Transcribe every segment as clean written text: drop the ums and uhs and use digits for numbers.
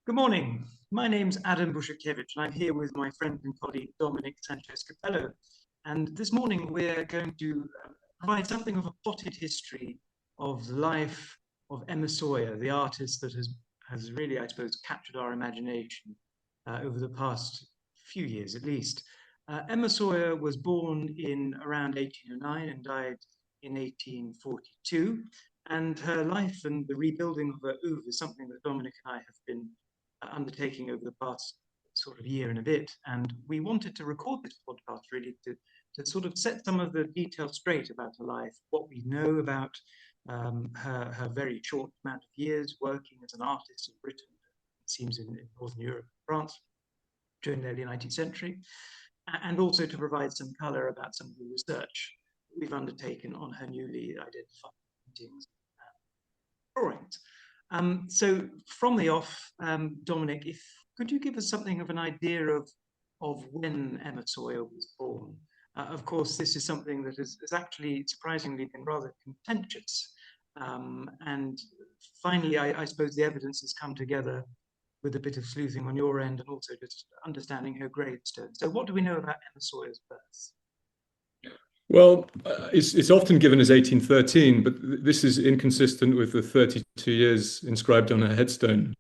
Good morning. My name's Adam Busiakiewicz, and I'm here with my friend and colleague Dominic Sanchez-Cabello. And this morning we're going to provide something of a potted history of the life of Emma Soyer, the artist that has really, I suppose, captured our imagination over the past few years at least. Emma Soyer was born in around 1809 and died in 1842. And her life and the rebuilding of her oeuvre is something that Dominic and I have been undertaking over the past sort of year and a bit. And we wanted to record this podcast really to sort of set some of the details straight about her life, what we know about her very short amount of years working as an artist in Britain, it seems in Northern Europe, France, during the early 19th century, and also to provide some color about some of the research we've undertaken on her newly identified paintings and drawings. So from the off, Dominic, could you give us something of an idea of when Emma Soyer was born? Of course, this is something that has actually surprisingly been rather contentious. And finally, I suppose the evidence has come together with a bit of sleuthing on your end and also just understanding her gravestone. So what do we know about Emma Sawyer's birth? Well, it's often given as 1813, but this is inconsistent with the 32 years inscribed on her headstone.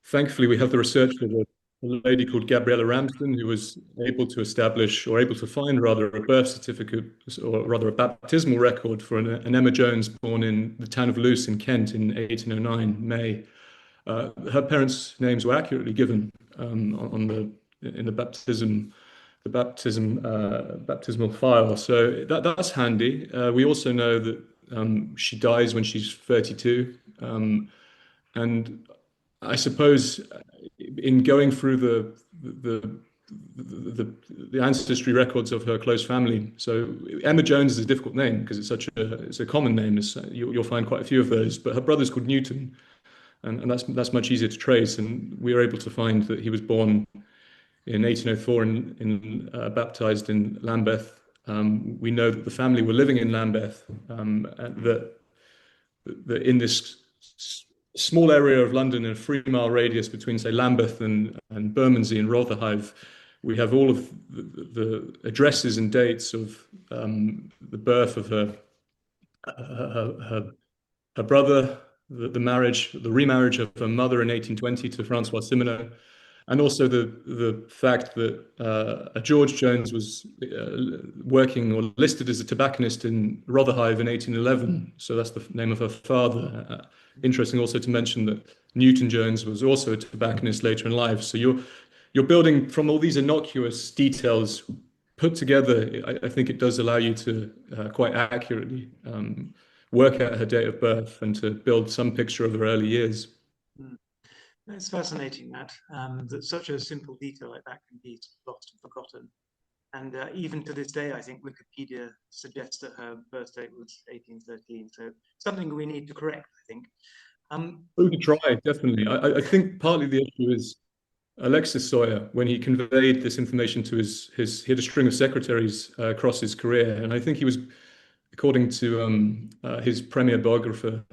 Thankfully, we have the research of a lady called Gabriella Ramsden, who was able to establish, or able to find rather, a birth certificate, or rather a baptismal record for an Emma Jones born in the town of Luce in Kent in 1809, May. Her parents' names were accurately given in the baptismal file, so that's handy. We also know that she dies when she's 32, and I suppose in going through the ancestry records of her close family. So Emma Jones is a difficult name because it's a common name. You'll find quite a few of those, but her brother's called Newton, and that's much easier to trace. And we were able to find that he was born in 1804 and baptized in Lambeth. We know that the family were living in Lambeth, that in this small area of London in a 3-mile radius between, say, Lambeth and Bermondsey and Rotherhithe, we have all of the addresses and dates of the birth of her brother, the remarriage of her mother in 1820 to Francois Simoneau, and also the fact that George Jones was working or listed as a tobacconist in Rotherhithe in 1811. So that's the name of her father. Interesting also to mention that Newton Jones was also a tobacconist later in life. So you're building from all these innocuous details put together. I think it does allow you to quite accurately work out her date of birth and to build some picture of her early years. It's fascinating that such a simple detail like that can be lost and forgotten. And even to this day, I think Wikipedia suggests that her birth date was 1813. So something we need to correct, I think. We could try, definitely. I think partly the issue is Alexis Soyer, when he conveyed this information to he had a string of secretaries across his career. And I think he was, according to his premier biographer,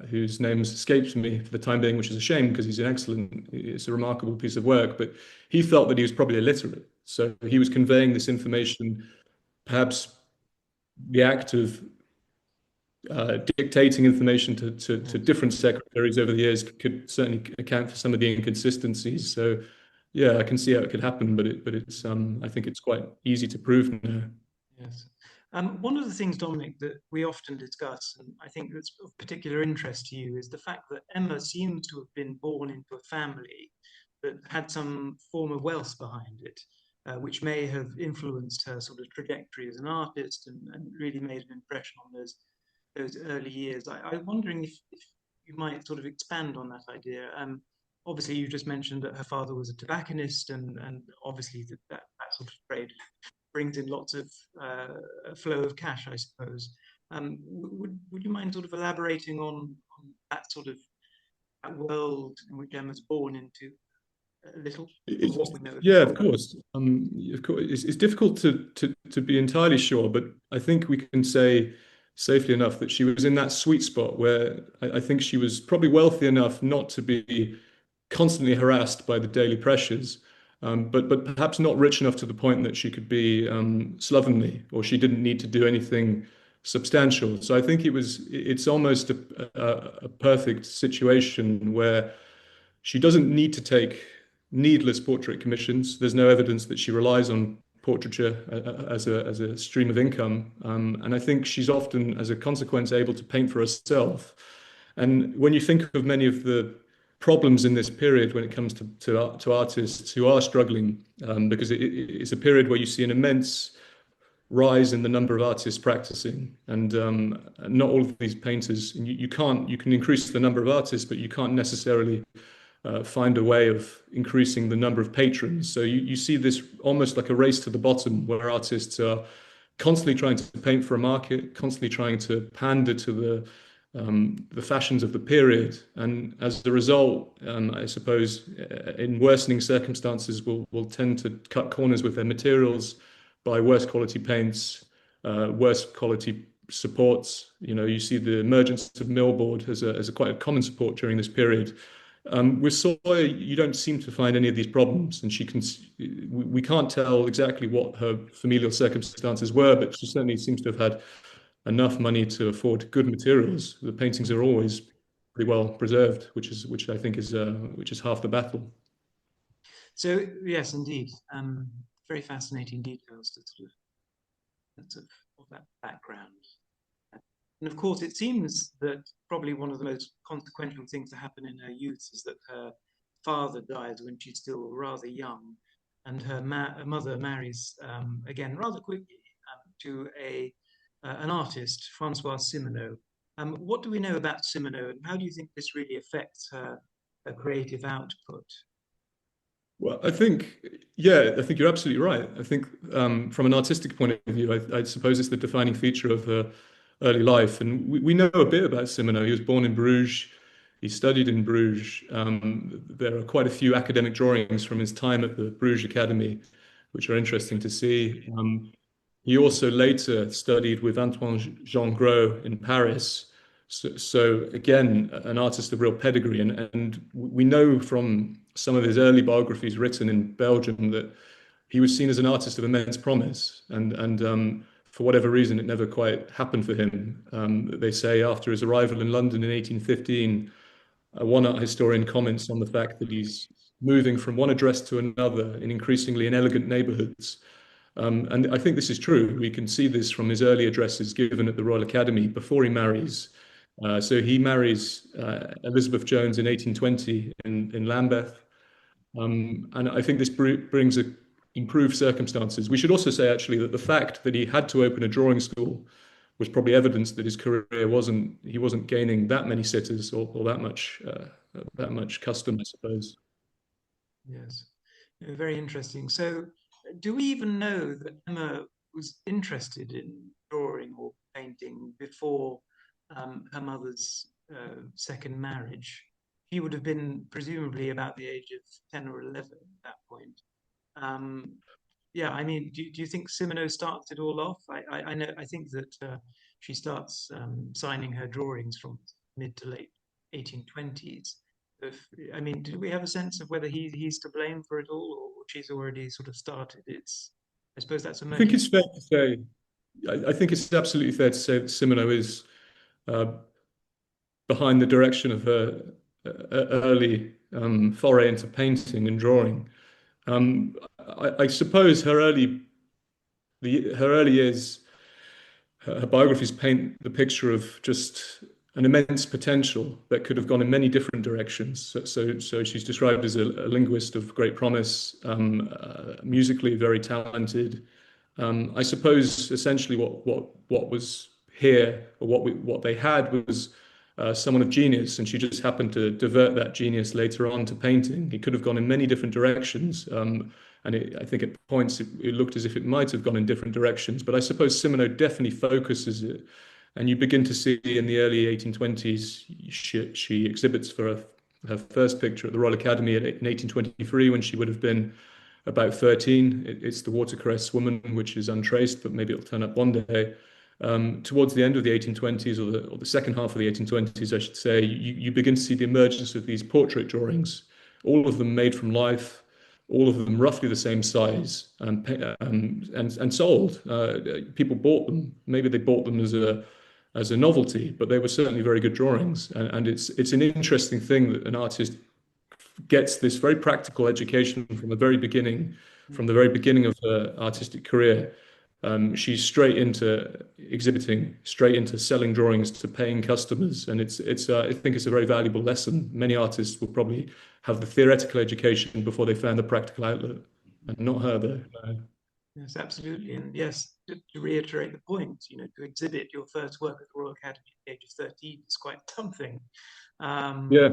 whose name escapes me for the time being, which is a shame because it's a remarkable piece of work, but he felt that he was probably illiterate. So he was conveying this information, perhaps the act of dictating information to different secretaries over the years could certainly account for some of the inconsistencies. So yeah, I can see how it could happen, but it's I think it's quite easy to prove now. Yes. One of the things, Dominic, that we often discuss, and I think that's of particular interest to you, is the fact that Emma seems to have been born into a family that had some form of wealth behind it, which may have influenced her sort of trajectory as an artist and really made an impression on those early years. I'm wondering if you might sort of expand on that idea. Obviously, you just mentioned that her father was a tobacconist, and obviously that sort of trade brings in lots of flow of cash, I suppose. Would you mind sort of elaborating on that sort of that world in which Emma's born into a little? What we know? Yeah, of course. It's difficult to be entirely sure, but I think we can say safely enough that she was in that sweet spot where I think she was probably wealthy enough not to be constantly harassed by the daily pressures, but perhaps not rich enough to the point that she could be slovenly, or she didn't need to do anything substantial. So I think it's almost a perfect situation where she doesn't need to take needless portrait commissions. There's no evidence that she relies on portraiture as a stream of income. And I think she's often, as a consequence, able to paint for herself. And when you think of many of the problems in this period when it comes to artists who are struggling, because it's a period where you see an immense rise in the number of artists practicing, and not all of these painters. You can increase the number of artists, but you can't necessarily find a way of increasing the number of patrons. So you see this almost like a race to the bottom, where artists are constantly trying to paint for a market, constantly trying to pander to the fashions of the period, and as a result, I suppose, in worsening circumstances, will tend to cut corners with their materials, buy worse quality paints, worse quality supports. You see the emergence of millboard as a quite a common support during this period. With Soyer, you don't seem to find any of these problems, and we can't tell exactly what her familial circumstances were, but she certainly seems to have had enough money to afford good materials. The paintings are always pretty well preserved, which I think is half the battle. So yes, indeed, very fascinating details to of that background. And of course, it seems that probably one of the most consequential things to happen in her youth is that her father dies when she's still rather young, and her mother marries again rather quickly to an artist, Francois Simonot. What do we know about Simonot, and how do you think this really affects her creative output? Well, I think you're absolutely right. I think from an artistic point of view, I suppose it's the defining feature of her early life. And we know a bit about Simonot. He was born in Bruges. He studied in Bruges. There are quite a few academic drawings from his time at the Bruges Academy, which are interesting to see. He also later studied with Antoine Jean Gros in Paris. So again, an artist of real pedigree. And we know from some of his early biographies written in Belgium that he was seen as an artist of immense promise. And for whatever reason, it never quite happened for him. They say after his arrival in London in 1815, one art historian comments on the fact that he's moving from one address to another in increasingly inelegant neighborhoods. And I think this is true. We can see this from his early addresses given at the Royal Academy before he marries. So he marries Elizabeth Jones in 1820 in Lambeth. And I think this brings improved circumstances. We should also say, actually, that the fact that he had to open a drawing school was probably evidence that his career he wasn't gaining that many sitters or that much custom, I suppose. Yes, very interesting. So, do we even know that Emma was interested in drawing or painting before her mother's second marriage? She would have been presumably about the age of 10 or 11 at that point. Yeah, I mean, do you think Simonot starts it all off? I know, I think that she starts signing her drawings from mid to late 1820s. I mean, do we have a sense of whether he's to blame for it all, or she's already sort of started? I suppose that's a I think murky. it's fair to say, I think it's absolutely fair to say that Simonot is uh, behind the direction of her early foray into painting and drawing. I suppose her early years, her biographies paint the picture of just an immense potential that could have gone in many different directions. So she's described as a linguist of great promise, musically very talented. I suppose essentially what was here, or what they had, was someone of genius, and she just happened to divert that genius later on to painting. He could have gone in many different directions, and I think at points it looked as if it might have gone in different directions. But I suppose Simonot definitely focuses it, and you begin to see in the early 1820s she exhibits for her first picture at the Royal Academy in 1823, when she would have been about 13. It's the Watercress Woman, which is untraced, but maybe it'll turn up one day. towards the end of the 1820s, or the second half of the 1820s, I should say, you begin to see the emergence of these portrait drawings, all of them made from life, all of them roughly the same size, and sold. People bought them. Maybe they bought them as a novelty, but they were certainly very good drawings. And it's an interesting thing that an artist gets this very practical education from the very beginning, of her artistic career. She's straight into exhibiting, straight into selling drawings to paying customers, and I think it's a very valuable lesson. Many artists will probably have the theoretical education before they found the practical outlet, and not her though. No. Yes, absolutely. And yes, to reiterate the point, to exhibit your first work at the Royal Academy at the age of 13 is quite something. Yeah.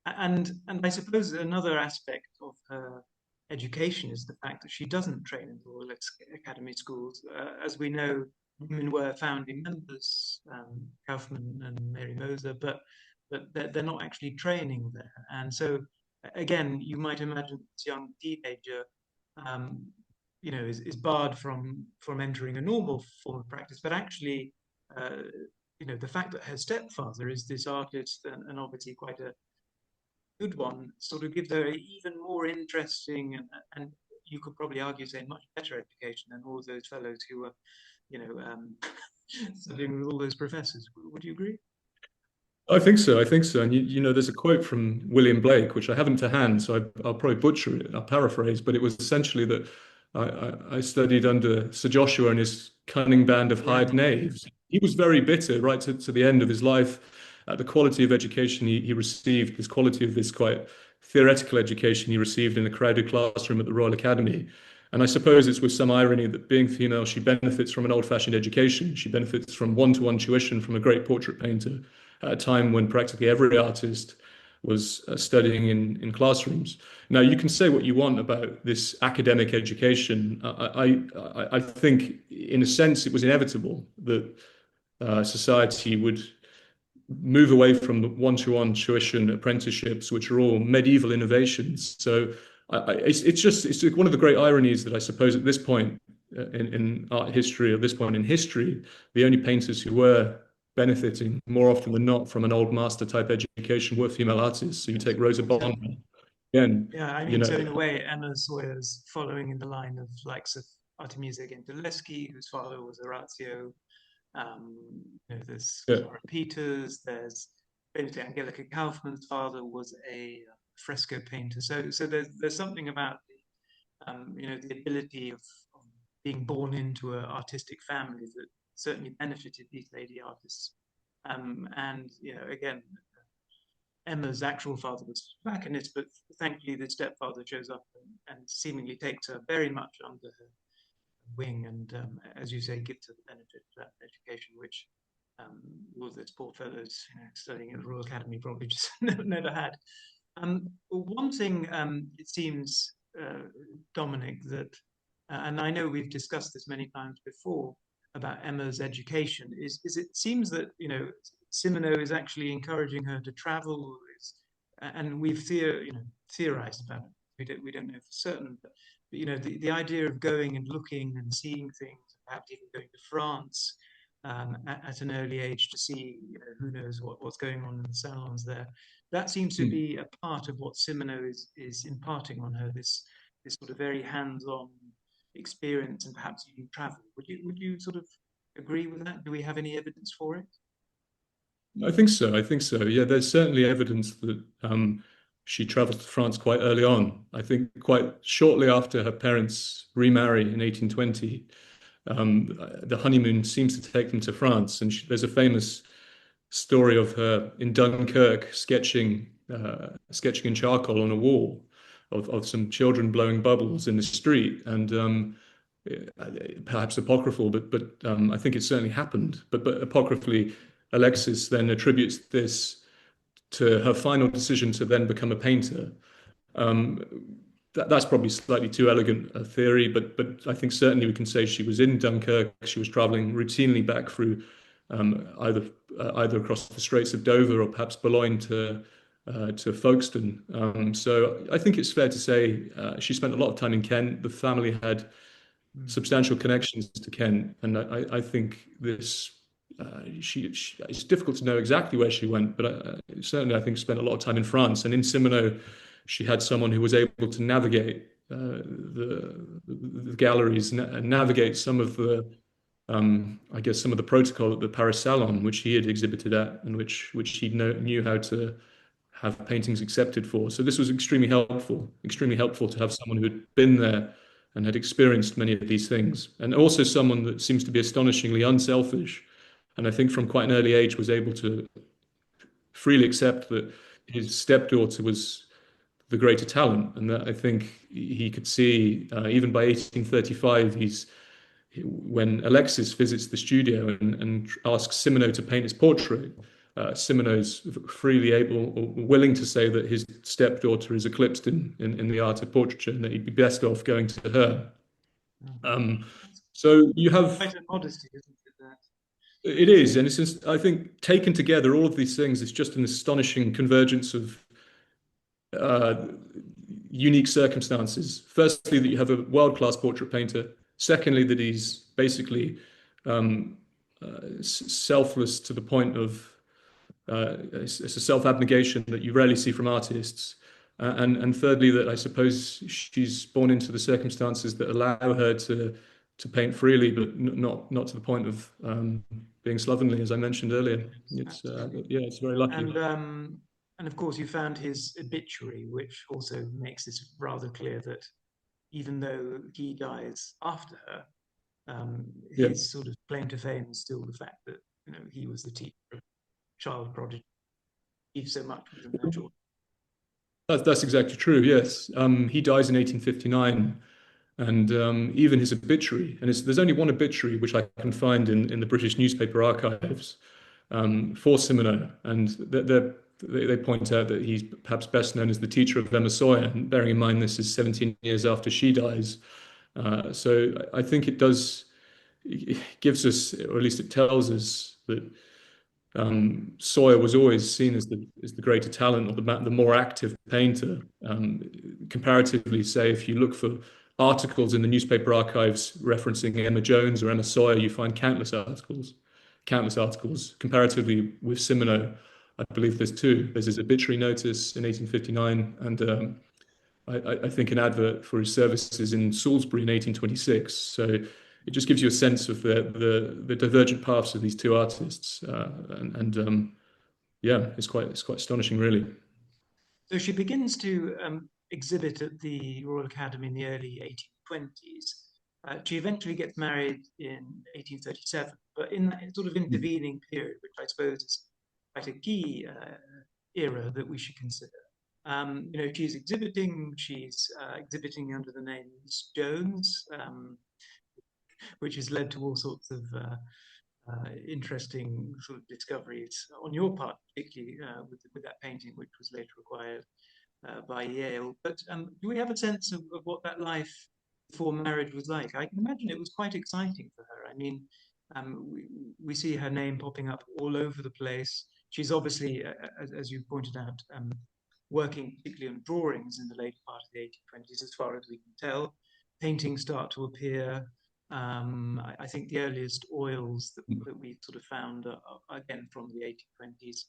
And I suppose another aspect of her education is the fact that she doesn't train in the Royal Academy schools. As we know, women were founding members, Kaufman and Mary Moser, but they're not actually training there. And so, again, you might imagine this young teenager, is barred from entering a normal form of practice. But actually, the fact that her stepfather is this artist and obviously quite a good one sort of gives her an even more interesting and you could probably argue say much better education than all those fellows who were, studying with all those professors. Would you agree? I think so. And there's a quote from William Blake, which I haven't to hand, so I'll probably butcher it. I'll paraphrase, but it was essentially that I studied under Sir Joshua and his cunning band of hired knaves. He was very bitter right to the end of his life at the quality of education he received, this quality of this quite theoretical education he received in a crowded classroom at the Royal Academy. And I suppose it's with some irony that being female, she benefits from an old-fashioned education. She benefits from one-to-one tuition from a great portrait painter at a time when practically every artist was studying in classrooms. Now, you can say what you want about this academic education. I think, in a sense, it was inevitable that society would move away from the one-to-one tuition apprenticeships, which are all medieval innovations. So it's one of the great ironies that I suppose at this point in art history, at this point in history, the only painters who were benefiting more often than not from an old master type education were female artists. So you take Rosa Bonheur. Again, yeah, I mean, so in a way, Emma Sawyer's following in the line of likes of Artemisia Gentileschi, whose father was Orazio. There's Clara Peters. There's famously Angelica Kaufmann's father was a fresco painter. So there's something about the ability of being born into an artistic family that certainly benefited these lady artists. And again, Emma's actual father was a tobacconist, but thankfully the stepfather shows up and seemingly takes her very much under her wing and, as you say, gives her the benefit of that education, which all those poor fellows studying at the Royal Academy probably just never had. One thing it seems, Dominic, that, and I know we've discussed this many times before about Emma's education, is it seems that Simoneau is actually encouraging her to travel, and we've theorized about it. We don't know for certain, but the idea of going and looking and seeing things, perhaps even going to France at an early age to see, who knows what's going on in the salons there. That seems to be a part of what Simoneau is imparting on her, this sort of very hands-on experience and perhaps even travel. Would you sort of agree with that? Do we have any evidence for it? I think so. Yeah, there's certainly evidence that she traveled to France quite early on. I think quite shortly after her parents remarry in 1820. The honeymoon seems to take them to France, and there's a famous story of her in Dunkirk sketching in charcoal on a wall of some children blowing bubbles in the street, and perhaps apocryphal, but I think it certainly happened. But apocryphally, Alexis then attributes this to her final decision to then become a painter. That's probably slightly too elegant a theory, but I think certainly we can say she was in Dunkirk. She was traveling routinely back through either across the Straits of Dover or perhaps Boulogne to Folkestone. So I think it's fair to say she spent a lot of time in Kent. The family had substantial connections to Kent, and I think this. It's difficult to know exactly where she went, but certainly I think spent a lot of time in France. And in Simeno, she had someone who was able to navigate the galleries, navigate some of the, I guess, some of the protocol at the Paris Salon, which he had exhibited at, and which he knew how to have paintings accepted for. So this was extremely helpful to have someone who had been there and had experienced many of these things, and also someone that seems to be astonishingly unselfish. And I think from quite an early age was able to freely accept that his stepdaughter was the greater talent, and that I think he could see even by 1835, when Alexis visits the studio and asks Simeno to paint his portrait, Simeno's freely able or willing to say that his stepdaughter is eclipsed in the art of portraiture, and that he'd be best off going to her. So you have quite a modesty, isn't it? That it is, and it's, I think, taken together, all of these things, it's just an astonishing convergence of uh, unique circumstances. Firstly, that you have a world-class portrait painter. Secondly, that he's basically selfless to the point of it's a self-abnegation that you rarely see from artists. And thirdly, that I suppose she's born into the circumstances that allow her to paint freely, but not to the point of being slovenly, as I mentioned earlier. It's it's very lucky. And of course, you found his obituary, which also makes it rather clear that even though he dies after her, his sort of claim to fame is still the fact that he was the teacher of child prodigy. He so much within their children. That's exactly true. Yes, he dies in 1859, and even his obituary, and there's only one obituary which I can find in the British newspaper archives for Simeno, and they point out that he's perhaps best known as the teacher of Emma Soyer, and bearing in mind this is 17 years after she dies. So I think it gives us, or at least it tells us, that Soyer was always seen as the greater talent, or the more active painter. Comparatively, say, if you look for articles in the newspaper archives referencing Emma Jones or Emma Soyer, you find countless articles. Comparatively with Simeno, I believe there's two. There's his obituary notice in 1859, and I think an advert for his services in Salisbury in 1826. So it just gives you a sense of the divergent paths of these two artists, it's quite astonishing, really. So she begins to exhibit at the Royal Academy in the early 1820s. She eventually gets married in 1837, but in that sort of intervening period, which I suppose is quite a key era that we should consider. She's exhibiting under the name Miss Jones, which has led to all sorts of interesting sort of discoveries on your part, particularly with that painting, which was later acquired by Yale. But do we have a sense of what that life before marriage was like? I can imagine it was quite exciting for her. I mean, we see her name popping up all over the place. She's obviously, as you pointed out, working particularly on drawings in the later part of the 1820s, as far as we can tell. Paintings start to appear. I think the earliest oils that we sort of found are again from the 1820s.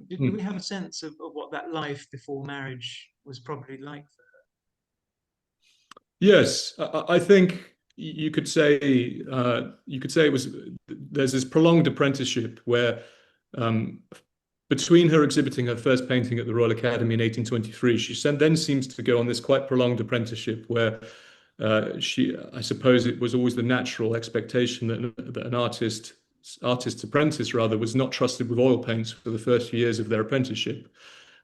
Do we have a sense of what that life before marriage was probably like for her? Yes, I think you could say it was. There's this prolonged apprenticeship where, between her exhibiting her first painting at the Royal Academy in 1823, she then seems to go on this quite prolonged apprenticeship where I suppose it was always the natural expectation that an artist's apprentice rather was not trusted with oil paints for the first few years of their apprenticeship,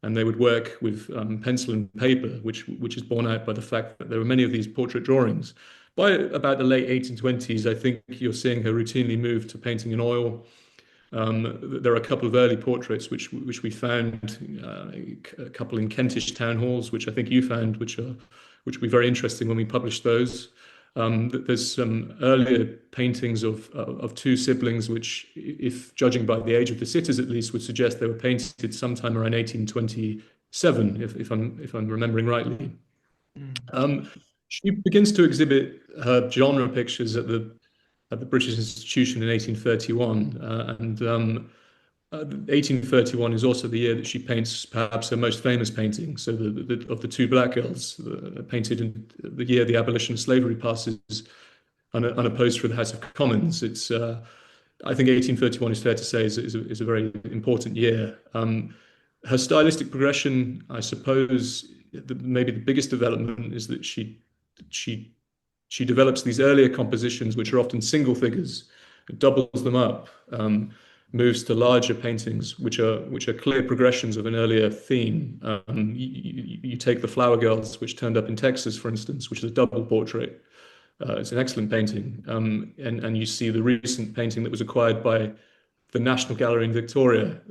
and they would work with pencil and paper, which is borne out by the fact that there were many of these portrait drawings. By about the late 1820s, I think you're seeing her routinely move to painting in oil. There are a couple of early portraits which we found, a couple in Kentish town halls, which I think you found, which will be very interesting when we publish those. There's some earlier paintings of two siblings, which, if judging by the age of the sitters at least, would suggest they were painted sometime around 1827, if I'm remembering rightly. She begins to exhibit her genre pictures at the British Institution in 1831, and 1831 is also the year that she paints perhaps her most famous painting. So of the two black girls, painted in the year the abolition of slavery passes unopposed through the House of Commons. It's I think 1831 is fair to say is a very important year. Her stylistic progression, I suppose, maybe the biggest development is that she develops these earlier compositions, which are often single figures, doubles them up, moves to larger paintings, which are clear progressions of an earlier theme. You take the Flower Girls, which turned up in Texas, for instance, which is a double portrait. It's an excellent painting, and you see the recent painting that was acquired by the National Gallery in Victoria.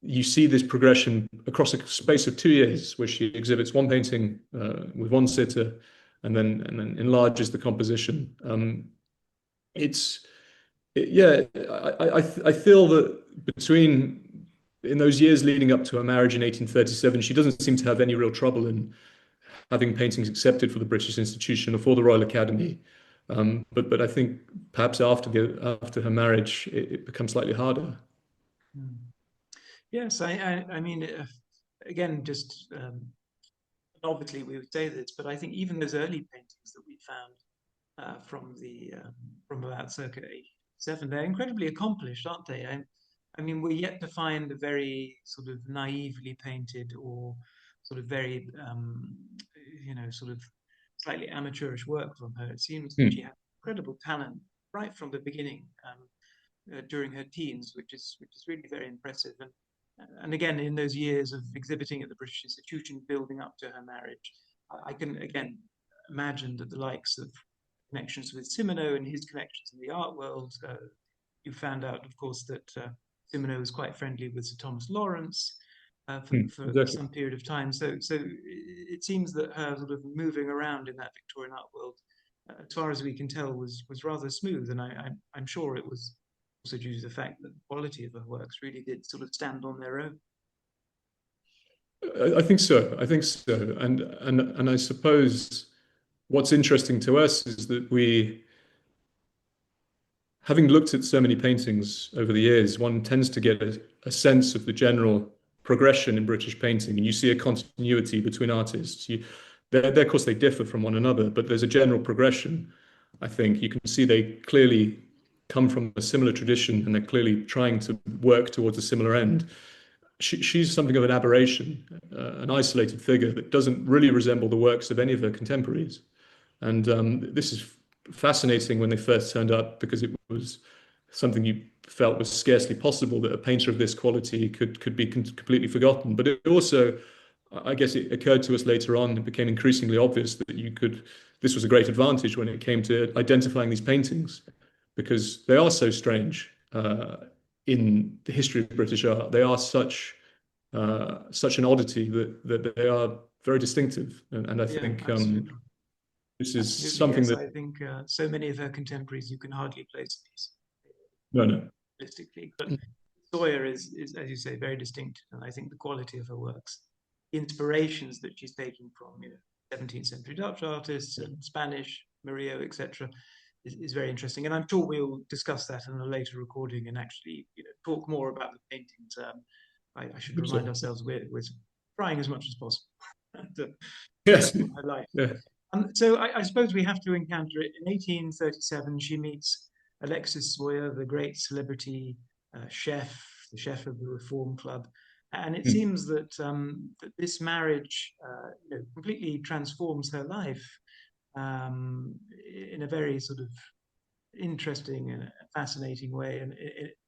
You see this progression across a space of 2 years, where she exhibits one painting with one sitter, and then enlarges the composition. I feel that in those years leading up to her marriage in 1837, she doesn't seem to have any real trouble in having paintings accepted for the British Institution or for the Royal Academy. But I think perhaps after her marriage, it becomes slightly harder. Yes, I mean, again, just obviously we would say this, but I think even those early paintings that we found from about circa 87, they're incredibly accomplished, aren't they? I mean, we're yet to find a very sort of naively painted or sort of very, sort of slightly amateurish work from her. It seems that she had incredible talent right from the beginning during her teens, which is really very impressive. And again, in those years of exhibiting at the British Institution, building up to her marriage, I can again imagine that the likes of connections with Simoneau and his connections in the art world. You found out, of course, that Simoneau was quite friendly with Sir Thomas Lawrence for Exactly. some period of time. So it seems that her sort of moving around in that Victorian art world, as far as we can tell, was rather smooth. And I'm sure it was also due to the fact that the quality of her works really did sort of stand on their own. I think so. I think so. And I suppose what's interesting to us is that having looked at so many paintings over the years, one tends to get a sense of the general progression in British painting, and you see a continuity between artists. Of course, they differ from one another, but there's a general progression. I think you can see they clearly come from a similar tradition, and they're clearly trying to work towards a similar end. She's something of an aberration, an isolated figure that doesn't really resemble the works of any of her contemporaries. And this is fascinating when they first turned up, because it was something you felt was scarcely possible that a painter of this quality could be completely forgotten. But it also, I guess, it occurred to us later on, it became increasingly obvious that this was a great advantage when it came to identifying these paintings, because they are so strange in the history of British art. They are such an oddity that they are very distinctive, and I think this is something yes, that I think so many of her contemporaries you can hardly place a piece no. realistically. But Soyer is, as you say, very distinct, and I think the quality of her works, inspirations that she's taking from 17th century Dutch artists and Spanish, Murillo, etc., is very interesting. And I'm sure we'll discuss that in a later recording and actually talk more about the paintings. I should remind ourselves we're trying as much as possible to Yes. her life. Yeah. So I suppose we have to encounter it. In 1837, she meets Alexis Soyer, the great celebrity chef, the chef of the Reform Club. And it seems that, that this marriage completely transforms her life in a very sort of interesting and fascinating way, and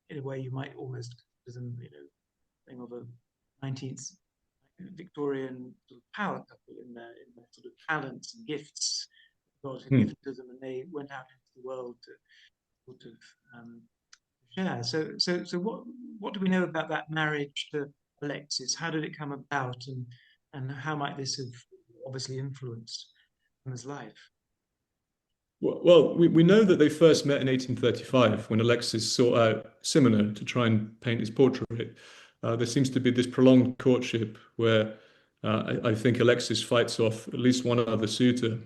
in a way you might almost consider them, thing of a 19th Victorian sort of power couple in their sort of talents and gifts God had given to them, and they went out into the world to sort of share. So what do we know about that marriage to Alexis? How did it come about, and how might this have obviously influenced Emma's life? Well, we know that they first met in 1835 when Alexis sought out Simoneau to try and paint his portrait. There seems to be this prolonged courtship where I think Alexis fights off at least one other suitor,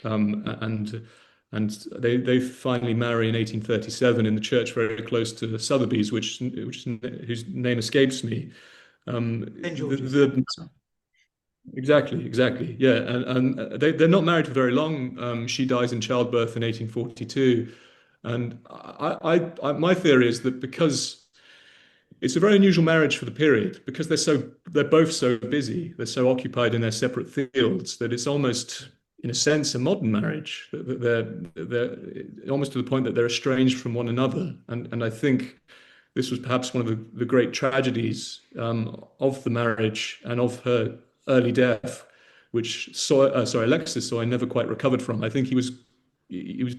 and they finally marry in 1837 in the church very close to Sotheby's, whose name escapes me. St. George's. Exactly, yeah, and they're not married for very long. She dies in childbirth in 1842, and my theory is that because it's a very unusual marriage for the period, because they're both so busy, they're so occupied in their separate fields, that it's almost, in a sense, a modern marriage. They're almost to the point that they're estranged from one another, and I think this was perhaps one of the great tragedies of the marriage and of her early death, which Alexis Soyer never quite recovered from. I think he was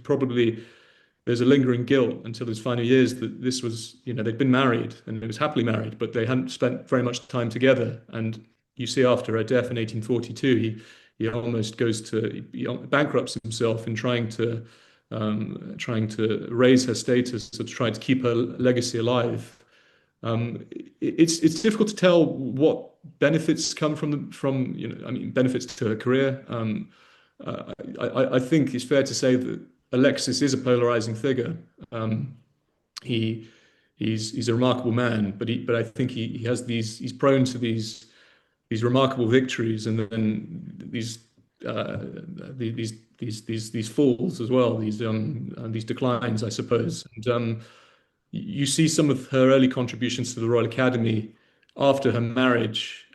probably, there's a lingering guilt until his final years that this was, they'd been married and it was happily married, but they hadn't spent very much time together. And you see after her death in 1842, he almost he bankrupts himself in trying to raise her status, or trying to keep her legacy alive. It's difficult to tell what benefits come benefits to her career. I think it's fair to say that Alexis is a polarizing figure. He's a remarkable man, but I think he's prone to these remarkable victories, and then these falls as well, these declines, I suppose. And you see some of her early contributions to the Royal Academy after her marriage.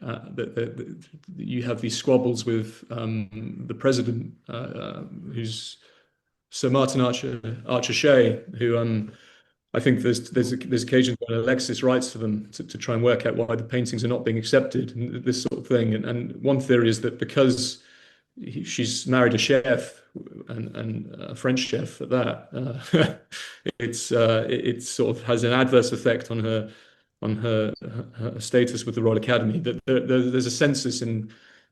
You have these squabbles with the president, who's Sir Martin Archer Shea, who I think there's occasions when Alexis writes to them to try and work out why the paintings are not being accepted, and this sort of thing. And one theory is that because she's married a chef, and a French chef at that, it sort of has an adverse effect on her status with the Royal Academy. That there's a census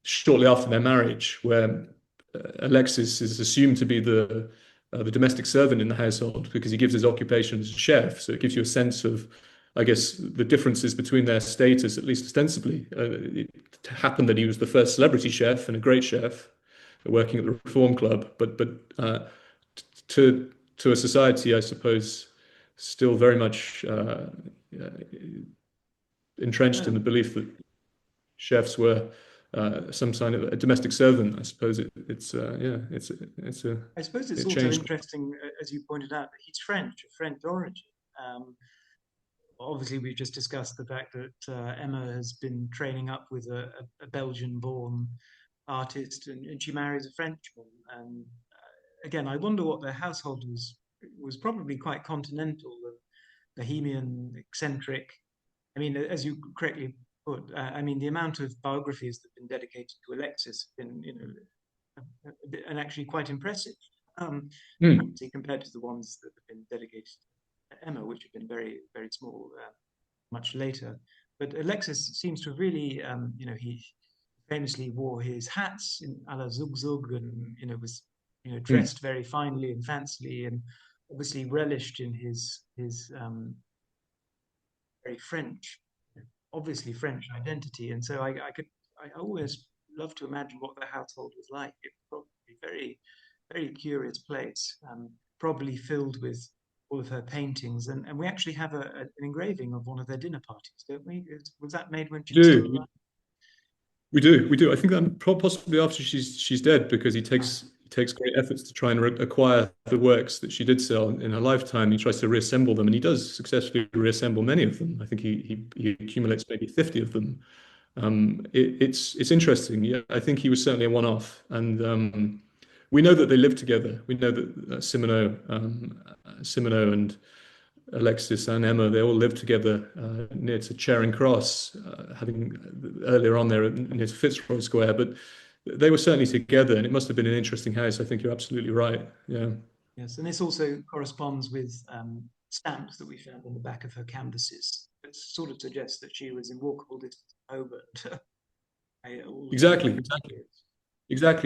shortly after their marriage where Alexis is assumed to be the domestic servant in the household because he gives his occupation as a chef. So it gives you a sense of, I guess, the differences between their status, at least ostensibly. It happened that he was the first celebrity chef and a great chef working at the Reform Club, but to a society, I suppose, still very much entrenched in the belief that chefs were some sign of a domestic servant. I suppose I suppose it's also interesting, as you pointed out, that he's French, of French origin. Obviously, we've just discussed the fact that Emma has been training up with a Belgian-born artist, and she marries a Frenchman. And again, I wonder what their household was probably quite continental, bohemian, eccentric. I mean, as you correctly put, I mean, the amount of biographies that have been dedicated to Alexis have been, and actually quite impressive, compared to the ones that have been dedicated to Emma, which have been very, very small, much later. But Alexis seems to have really, he famously wore his hats in a la Zug Zug, and was dressed very finely and fancily, and obviously relished in his very French, obviously French identity. And so I always love to imagine what their household was like. It was probably a very, very curious place, probably filled with all of her paintings. And we actually have an engraving of one of their dinner parties, don't we? Was that made when she was still alive? We do. I think that possibly after she's dead, because he takes great efforts to try and acquire the works that she did sell in her lifetime. He tries to reassemble them, and he does successfully reassemble many of them. I think he accumulates maybe 50 of them. It's interesting. Yeah, I think he was certainly a one-off, and we know that they lived together. We know that Simoneau and Alexis and Emma, they all lived together near to Charing Cross, having earlier on there near to Fitzroy Square. But they were certainly together, and it must have been an interesting house. I think you're absolutely right. Yeah. Yes, and this also corresponds with stamps that we found on the back of her canvases. It sort of suggests that she was in walkable distance over. Exactly.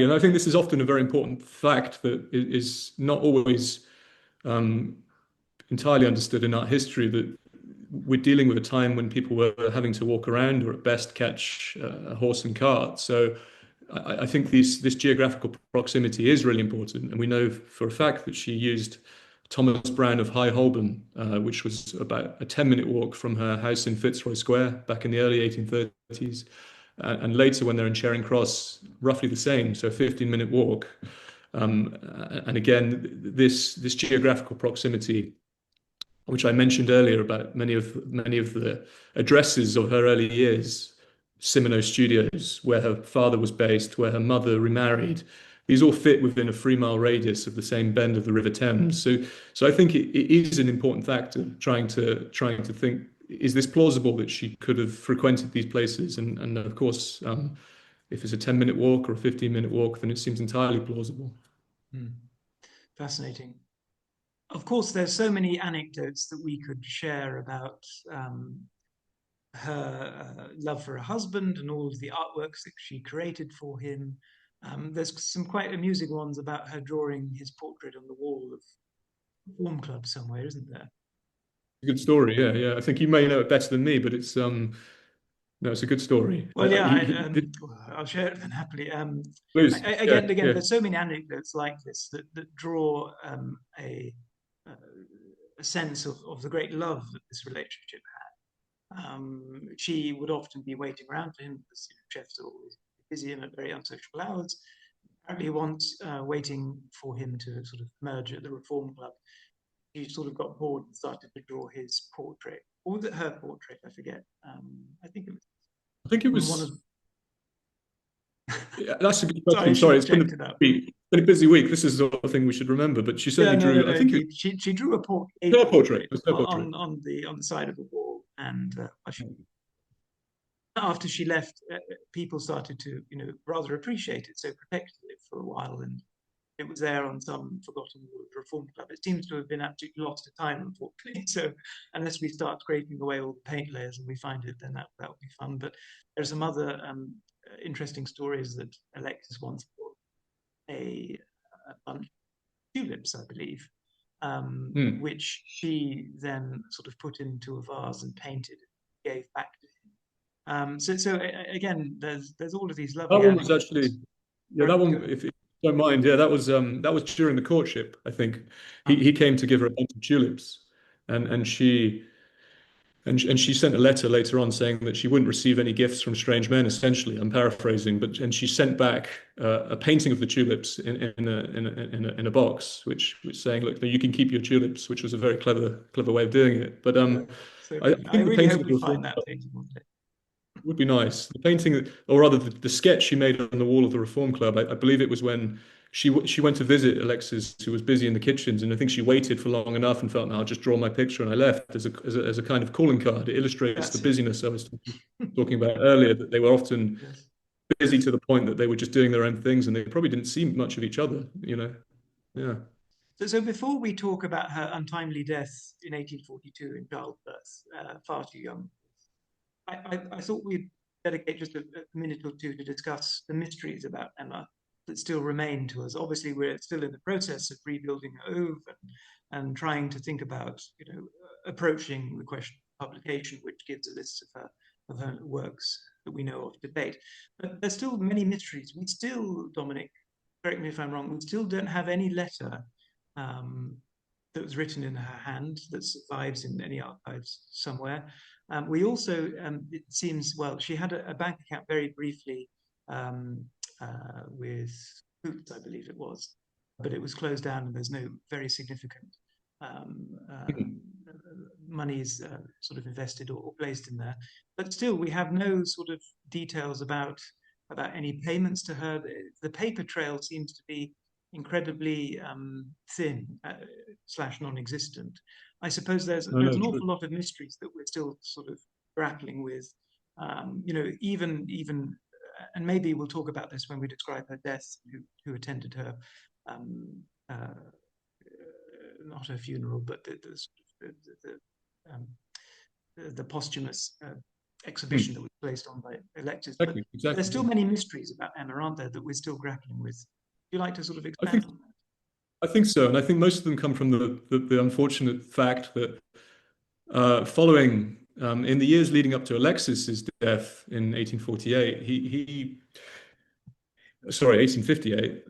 And I think this is often a very important fact that is not always entirely understood in art history, that we're dealing with a time when people were having to walk around or at best catch a horse and cart. So I think this geographical proximity is really important. And we know for a fact that she used Thomas Brown of High Holborn, which was about a 10-minute walk from her house in Fitzroy Square back in the early 1830s. And later, when they're in Charing Cross, roughly the same, so a 15-minute walk. And again, this geographical proximity, which I mentioned earlier about many of the addresses of her early years, Simino Studios, where her father was based, where her mother remarried, these all fit within a 3-mile radius of the same bend of the River Thames. So I think it is an important factor trying to think, is this plausible that she could have frequented these places? And of course, if it's a 10-minute walk or a 15-minute walk, then it seems entirely plausible. Fascinating. Of course, there's so many anecdotes that we could share about her love for her husband and all of the artworks that she created for him. There's some quite amusing ones about her drawing his portrait on the wall of the Reform Club somewhere, isn't there? A good story, yeah. I think you may know it better than me, but it's no, it's a good story. Well, yeah, I'll share it then happily. Please, Again, yeah. there's so many anecdotes like this that draw a sense of the great love that this relationship had. She would often be waiting around for him because chefs are always busy and at very unsociable hours. Apparently, once waiting for him to sort of emerge at the Reform Club, he sort of got bored and started to draw his portrait, or was it her portrait? I forget. I think it was. I think it was. One of... Yeah, that's a good question. Sorry, it's been a busy week. This is the sort of thing we should remember. But she certainly drew. I think she drew a portrait. Her portrait. On the side of the wall, and after she left, people started to rather appreciate it, so protected it for a while, and it was there on some forgotten wall of the Reform Club. It seems to have been absolutely lost to time, unfortunately. So unless we start scraping away all the paint layers and we find it, then that would be fun. But there's some other interesting stories that Alexis once bought a bunch of tulips, I believe, which she then sort of put into a vase and painted and gave back to him. So again, there's all of these lovely. That one was actually, that one. If don't mind, that was during the courtship. I think he came to give her a bunch of tulips, and she sent a letter later on saying that she wouldn't receive any gifts from strange men. Essentially, I'm paraphrasing, and she sent back a painting of the tulips in a box, which was saying, "Look, you can keep your tulips," which was a very clever way of doing it. But I think really hope we find that painting one day. Would be nice. The painting, or rather the sketch she made on the wall of the Reform Club, I believe it was when she went to visit Alexis, who was busy in the kitchens, and I think she waited for long enough and felt, no, I'll just draw my picture, and I left as a kind of calling card. It illustrates the busyness I was talking about earlier, that they were often busy to the point that they were just doing their own things, and they probably didn't see much of each other, Yeah. So before we talk about her untimely death in 1842 in childbirth, far too young, I thought we'd dedicate just a minute or two to discuss the mysteries about Emma that still remain to us. Obviously, we're still in the process of rebuilding Ove and trying to think about, approaching the question of publication, which gives a list of her works that we know of to date. But there's still many mysteries. We still, Dominic, correct me if I'm wrong, we still don't have any letter that was written in her hand that survives in any archives somewhere. We also, it seems, well, she had a bank account very briefly with Boots, I believe it was, but it was closed down and there's no very significant monies sort of invested or placed in there. But still, we have no sort of details about any payments to her. The paper trail seems to be incredibly thin / non-existent. I suppose there's an awful lot of mysteries that we're still sort of grappling with. Even and maybe we'll talk about this when we describe her death, who attended her, not her funeral, but the posthumous exhibition that was placed on by Alexis. Exactly. There's still many mysteries about Emma, aren't there, that we're still grappling with? Would you like to sort of expand on that? I think so, and I think most of them come from the unfortunate fact that Following in the years leading up to Alexis's death in 1848, he sorry, 1858,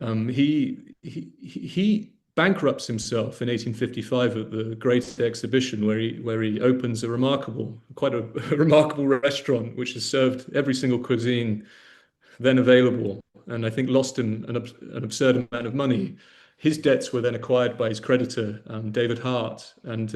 he bankrupts himself in 1855 at the Great Exhibition, where he opens a quite a remarkable restaurant, which has served every single cuisine then available, and I think lost him an absurd amount of money. His debts were then acquired by his creditor, David Hart, and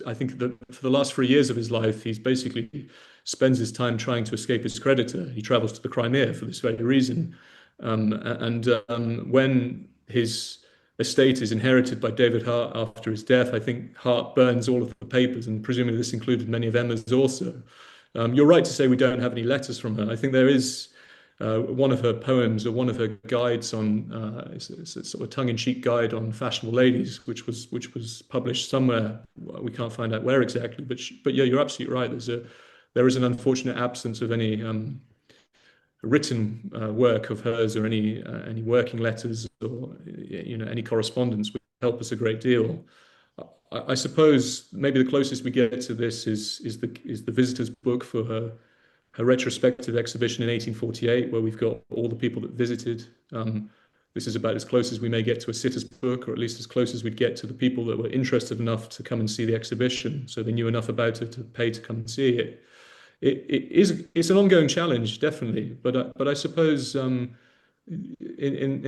I think that for the last 3 years of his life, he's basically spends his time trying to escape his creditor. He travels to the Crimea for this very reason. When his estate is inherited by David Hart after his death, I think Hart burns all of the papers, and presumably this included many of Emma's also. You're right to say we don't have any letters from her. I think there is one of her poems or one of her guides on it's a sort of tongue-in-cheek guide on fashionable ladies, which was published somewhere. We can't find out where exactly, but yeah, you're absolutely right. There is an unfortunate absence of any written work of hers or any working letters or any correspondence would help us a great deal. I suppose maybe the closest we get to this is the visitor's book for her retrospective exhibition in 1848, where we've got all the people that visited. This is about as close as we may get to a sitter's book, or at least as close as we'd get to the people that were interested enough to come and see the exhibition, so they knew enough about it to pay to come and see it. It's an ongoing challenge, definitely, but I suppose in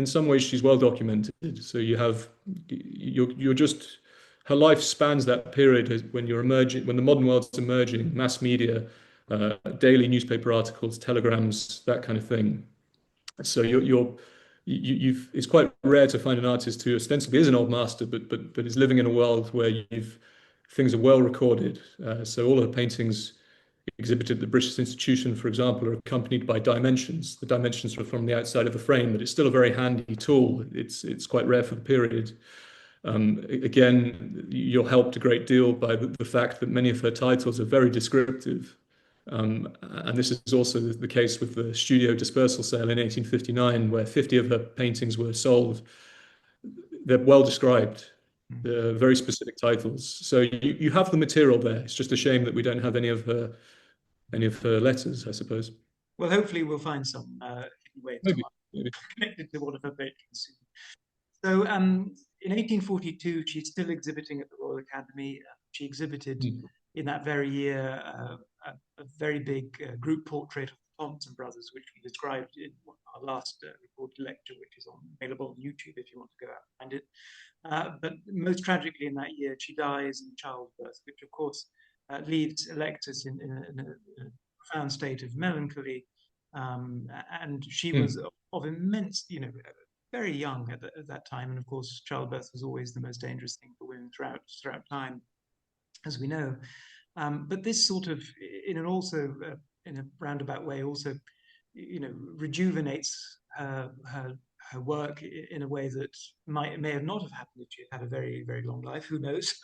some ways she's well documented. So you're just, her life spans that period when you're emerging, when the modern world's emerging, mass media, daily newspaper articles, telegrams, that kind of thing. So it's quite rare to find an artist who ostensibly is an old master, but is living in a world where things are well recorded. So all of her paintings exhibited at the British Institution, for example, are accompanied by dimensions. The dimensions are from the outside of the frame, but it's still a very handy tool. It's quite rare for the period. Again, you're helped a great deal by the fact that many of her titles are very descriptive. And this is also the case with the studio dispersal sale in 1859, where 50 of her paintings were sold. They're well described. They're very specific titles. So you have the material there. It's just a shame that we don't have any of her letters, I suppose. Well, hopefully we'll find some way Maybe. connected to one of her patrons. So in 1842, she's still exhibiting at the Royal Academy. She exhibited in that very year a very big group portrait of the Thompson brothers, which we described in our last recorded lecture, which is available on YouTube if you want to go out and find it. But most tragically in that year, she dies in childbirth, which of course leaves Alexis in a profound state of melancholy. And she was of immense, very young at that time. And of course, childbirth was always the most dangerous thing for women throughout time, as we know. But this sort of, in a roundabout way, also, rejuvenates her work in a way that may have not have happened if she had had a very, very long life. Who knows?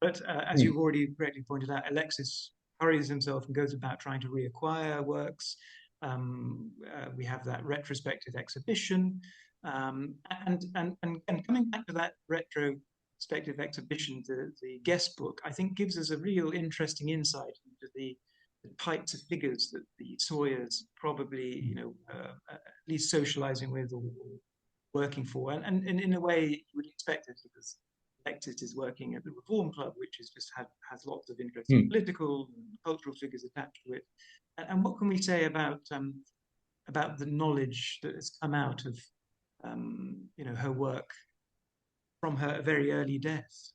But as you've already correctly pointed out, Alexis hurries himself and goes about trying to reacquire works. We have that retrospective exhibition, and coming back to that retrospective exhibition, the guest book, I think, gives us a real interesting insight into the types of figures that the Sawyers probably, at least socializing with or working for, and in a way you would expect it, because Alexis is working at the Reform Club, which has lots of interesting political and cultural figures attached to it. And what can we say about the knowledge that has come out of her work from her very early death?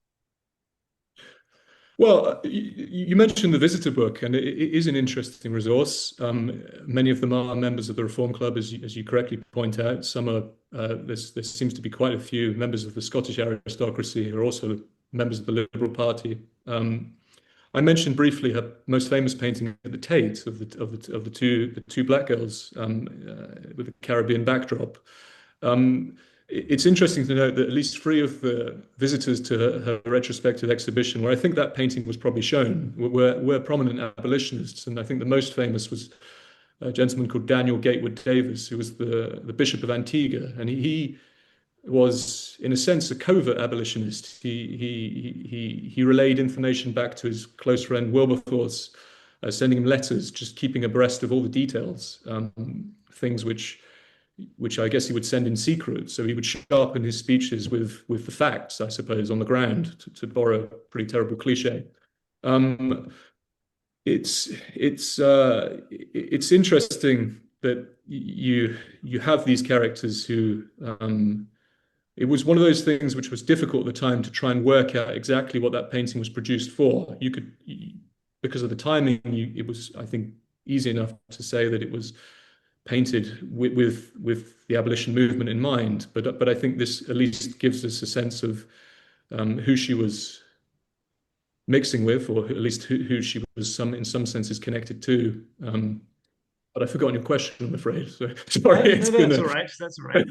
Well, you mentioned the visitor book, and it is an interesting resource. Many of them are members of the Reform Club, as you correctly point out. Some are. There seems to be quite a few members of the Scottish aristocracy who are also members of the Liberal Party. I mentioned briefly her most famous painting at the Tate of the two black girls with a Caribbean backdrop. It's interesting to note that at least 3 of the visitors to her retrospective exhibition, where I think that painting was probably shown, were prominent abolitionists. And I think the most famous was a gentleman called Daniel Gatewood Davis, who was the Bishop of Antigua. And he was, in a sense, a covert abolitionist. He relayed information back to his close friend Wilberforce, sending him letters, just keeping abreast of all the details, things which I guess he would send in secret. So he would sharpen his speeches with the facts, I suppose, on the ground, to borrow a pretty terrible cliche. It's interesting that you have these characters who it was one of those things which was difficult at the time to try and work out exactly what that painting was produced for. You could, because of the timing, it was, I think, easy enough to say that it was painted with the abolition movement in mind. But I think this at least gives us a sense of who she was mixing with, or at least who she was in some senses connected to. But I've forgotten your question, I'm afraid. So, sorry. No, that's all right. That's all right.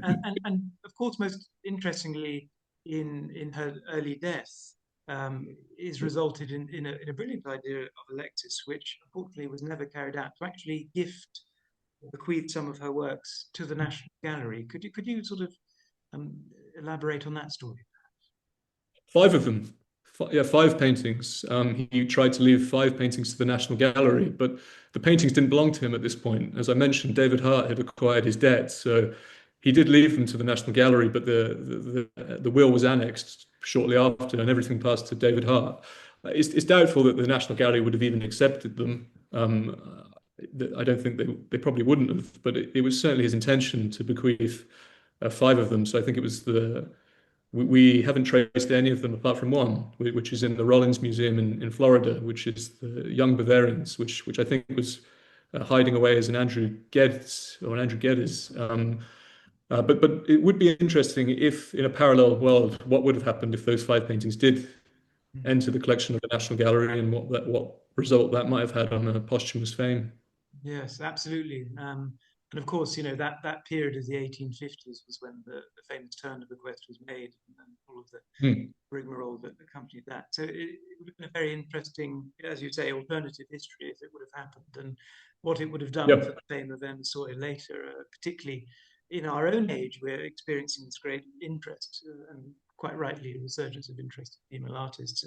And of course, most interestingly, in her early death, is resulted in a brilliant idea of Alexis, which unfortunately was never carried out, to actually bequeath some of her works to the National Gallery. Could you sort of elaborate on that story? 5 of them. Yeah, 5 paintings. He tried to leave 5 paintings to the National Gallery, but the paintings didn't belong to him at this point. As I mentioned, David Hart had acquired his debt, so he did leave them to the National Gallery, but the will was annexed shortly after, and everything passed to David Hart. It's doubtful that the National Gallery would have even accepted them. I don't think they probably wouldn't have, but it was certainly his intention to bequeath 5 of them. So I think it was we haven't traced any of them apart from one, which is in the Rollins Museum in Florida, which is the Young Bavarians, which I think was hiding away as an Andrew Geddes or an Andrew Geddes. But it would be interesting if, in a parallel world, what would have happened if those 5 paintings did enter the collection of the National Gallery, and what result that might have had on a posthumous fame. Yes, absolutely. And of course, that period of the 1850s was when the famous Turner bequest was made, and all of the rigmarole that accompanied that. So it would have been a very interesting, as you say, alternative history if it would have happened, and what it would have done for the fame of Emma Soyer later, particularly in our own age. We're experiencing this great interest, and quite rightly, a resurgence of interest in female artists,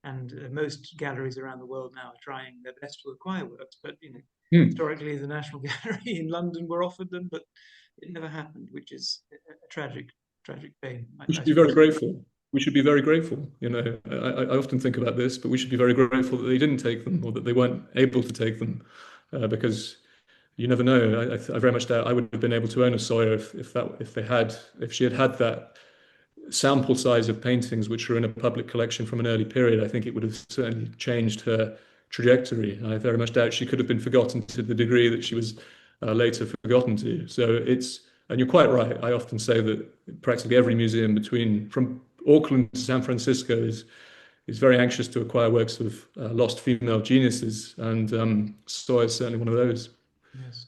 and most galleries around the world now are trying their best to acquire works, but historically, the National Gallery in London were offered them, but it never happened, which is a tragic pain. We should be very grateful. We should be very grateful. I often think about this, but we should be very grateful that they didn't take them, or that they weren't able to take them, because you never know. I very much doubt I would have been able to own a Soyer if she had had that sample size of paintings which were in a public collection from an early period. I think it would have certainly changed her trajectory. I very much doubt she could have been forgotten to the degree that she was later forgotten to. So and you're quite right. I often say that practically every museum from Auckland to San Francisco is very anxious to acquire works of lost female geniuses, and Soyer is certainly one of those. Yes,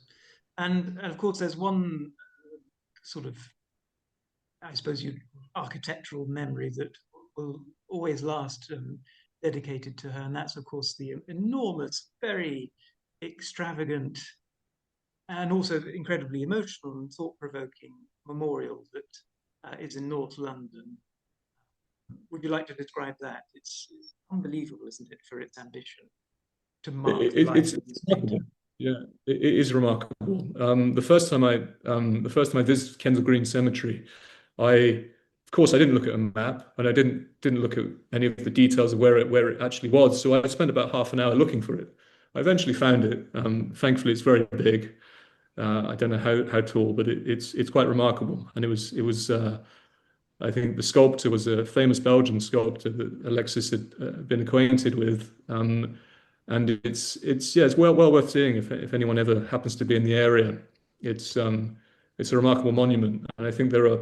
and of course there's one sort of, I suppose, architectural memory that will always last, dedicated to her, and that's of course the enormous, very extravagant, and also incredibly emotional and thought-provoking memorial that is in North London. Would you like to describe that? It's unbelievable, isn't it, for its ambition to mark the life of this painter? Yeah, it is remarkable. The first time I visited Kensal Green Cemetery, of course, I didn't look at a map, and I didn't look at any of the details of where it actually was. So I spent about half an hour looking for it. I eventually found it. Thankfully, it's very big. I don't know how tall, but it's quite remarkable. And it was. I think the sculptor was a famous Belgian sculptor that Alexis had been acquainted with. And it's well worth seeing if anyone ever happens to be in the area. It's a remarkable monument, and I think there are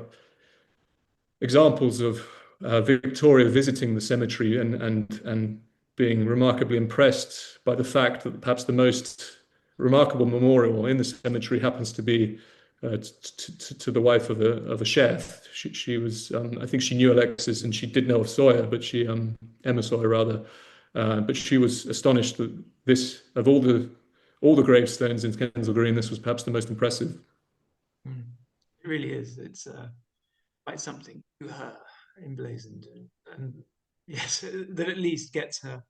examples of Victoria visiting the cemetery and being remarkably impressed by the fact that perhaps the most remarkable memorial in the cemetery happens to be to the wife of a chef. She was, I think she knew Alexis, and she did know of Soyer, but Emma Soyer rather, but she was astonished that this, of all the gravestones in Kensal Green, this was perhaps the most impressive. It really is. It's quite something to her emblazoned, and yes, that at least gets her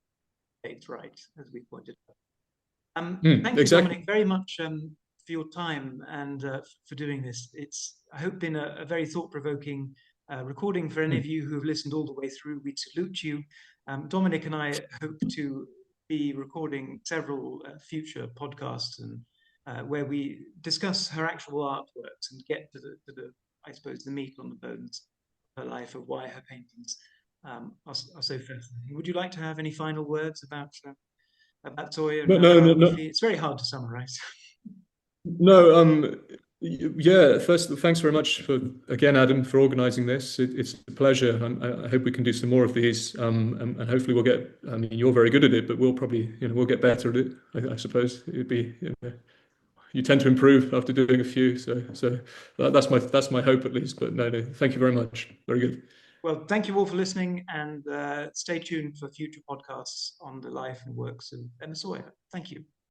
dates right, as we pointed out. Thank you, Exactly. Dominic, very much for your time and for doing this. It's, I hope, been a very thought-provoking recording for any of you who have listened all the way through. We salute you. Dominic and I hope to be recording several future podcasts and where we discuss her actual artworks and get to the, I suppose, the meat on the bones of her life, of why her paintings are so fascinating. Would you like to have any final words about Soyer and No, her no, no, no. biography? It's very hard to summarize. No, yeah. First, thanks very much for again, Adam, for organising this. It's a pleasure. I hope we can do some more of these, and hopefully we'll get. I mean, you're very good at it, but we'll probably, we'll get better at it. I suppose it'd be. You tend to improve after doing a few, so that's my hope at least. But no, thank you very much. Very good. Well, thank you all for listening, and stay tuned for future podcasts on the life and works of Emma Soyer. Thank you.